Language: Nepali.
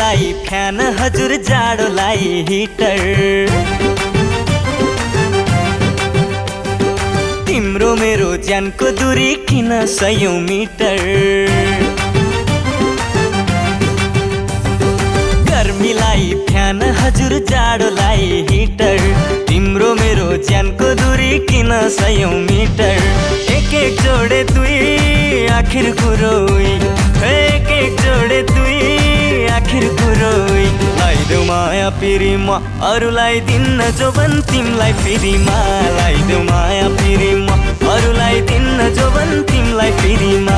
गर्मीलाई फ्यान हजुर जाडोलाई हिटर तिम्रो मेरो ज्यानको दूरी किन 100 मिटर गर्मीलाई फ्यान हजुर जाडोलाई हिटर तिम्रो मेरो ज्यानको दूरी किन 100 मिटर एक एक जोडे दुई आखिर कुरो एक एक जोडे दुई आखिर कुरो लाइदेऊ माया पिरीमा अरूलाई दिन्न जोबन तिमलाई पिरीमा लाइदेऊ माया पिरीमा अरूलाई दिन्न जोबन तिमलाई पिरीमा